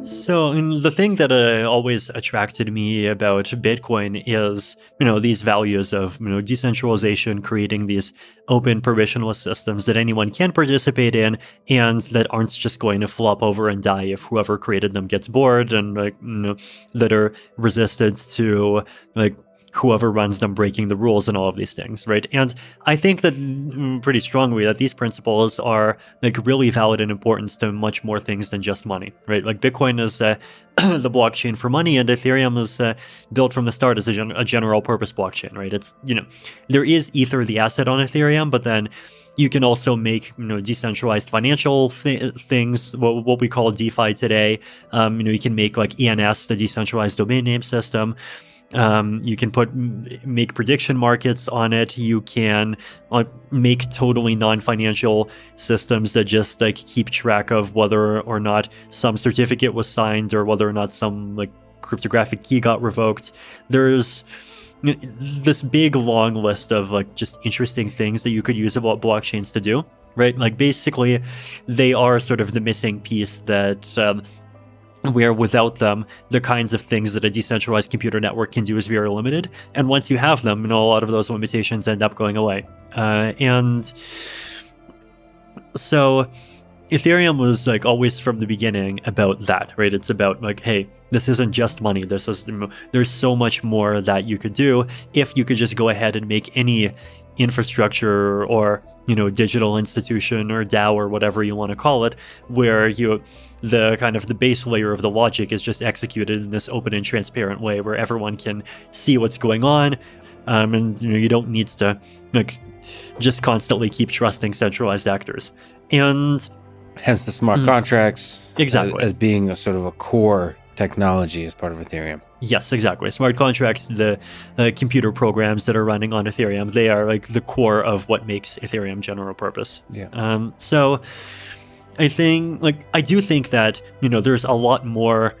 So, the thing that always attracted me about Bitcoin is, these values of, decentralization, creating these open permissionless systems that anyone can participate in and that aren't just going to flop over and die if whoever created them gets bored, and that are resistant to whoever runs them breaking the rules and all of these things, right? And I think that pretty strongly that these principles are really valid and important to much more things than just money, right? Like Bitcoin is the blockchain for money, and Ethereum is built from the start as a general purpose blockchain, right? It's, there is Ether, the asset on Ethereum, but then you can also make, decentralized financial things, what we call DeFi today. You can make like ENS, the decentralized domain name system. You can make prediction markets on it. You can make totally non-financial systems that just keep track of whether or not some certificate was signed or whether or not some cryptographic key got revoked. There's this big long list of just interesting things that you could use about blockchains to do, right? Basically, they are sort of the missing piece that where without them, the kinds of things that a decentralized computer network can do is very limited. And once you have them, a lot of those limitations end up going away. And so Ethereum was always from the beginning about that, right? It's about hey, this isn't just money. There's so much more that you could do if you could just go ahead and make any infrastructure or digital institution or DAO or whatever you want to call it, where the kind of the base layer of the logic is just executed in this open and transparent way where everyone can see what's going on, and you don't need to just constantly keep trusting centralized actors. And hence the smart contracts exactly as being a sort of a core technology as part of Ethereum. Yes, exactly. Smart contracts, the computer programs that are running on Ethereum, they are the core of what makes Ethereum general purpose. Yeah. So I do think that, there's a lot more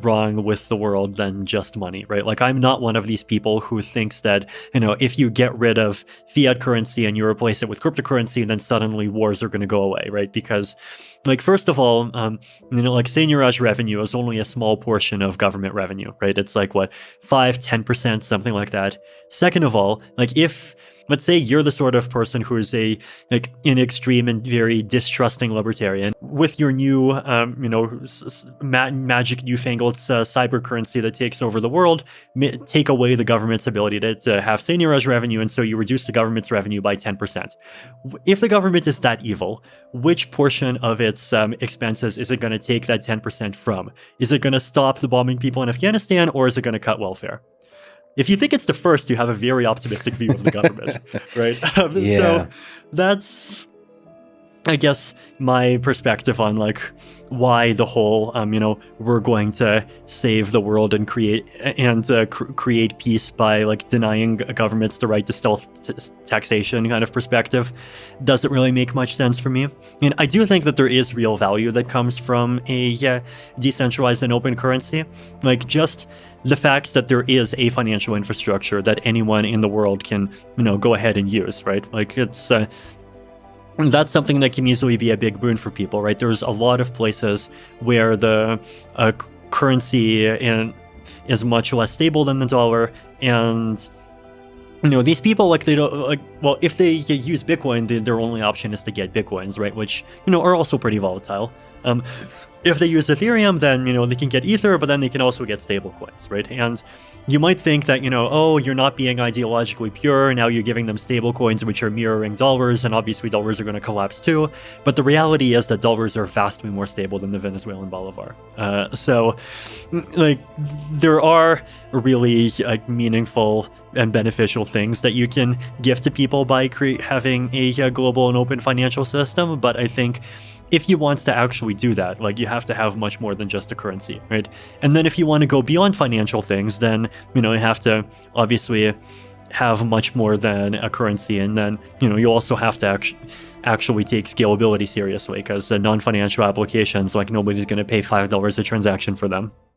wrong with the world than just money, right? I'm not one of these people who thinks that, if you get rid of fiat currency and you replace it with cryptocurrency, then suddenly wars are going to go away, right? Because first of all, seigniorage revenue is only a small portion of government revenue, right? It's 5-10%, something like that. Second of all, if let's say you're the sort of person who is an extreme and very distrusting libertarian, with your new, magic newfangled cyber currency that takes over the world, take away the government's ability to have seigniorage revenue, and so you reduce the government's revenue by 10%. If the government is that evil, which portion of its expenses is it going to take that 10% from? Is it going to stop the bombing people in Afghanistan, or is it going to cut welfare? If you think it's the first, you have a very optimistic view of the government, right? Yeah. So that's, I guess, my perspective on why the whole, we're going to save the world and create peace by denying governments the right to stealth taxation kind of perspective doesn't really make much sense for me. And I do think that there is real value that comes from a decentralized and open currency, just the fact that there is a financial infrastructure that anyone in the world can, go ahead and use, right? It's that's something that can easily be a big boon for people, right? There's a lot of places where the currency is much less stable than the dollar, and these people they don't well, if they use Bitcoin, their only option is to get Bitcoins, right? Which are also pretty volatile. If they use Ethereum, then they can get Ether, but then they can also get stable coins, right? And you might think that oh, you're not being ideologically pure, now you're giving them stable coins which are mirroring dollars, and obviously dollars are going to collapse too. But the reality is that dollars are vastly more stable than the Venezuelan bolivar. So there are really meaningful and beneficial things that you can give to people by having a global and open financial system. But I think if you want to actually do that, you have to have much more than just a currency, right? And then if you want to go beyond financial things, then, you have to obviously have much more than a currency. And then, you also have to actually take scalability seriously, because non-financial applications, nobody's going to pay $5 a transaction for them.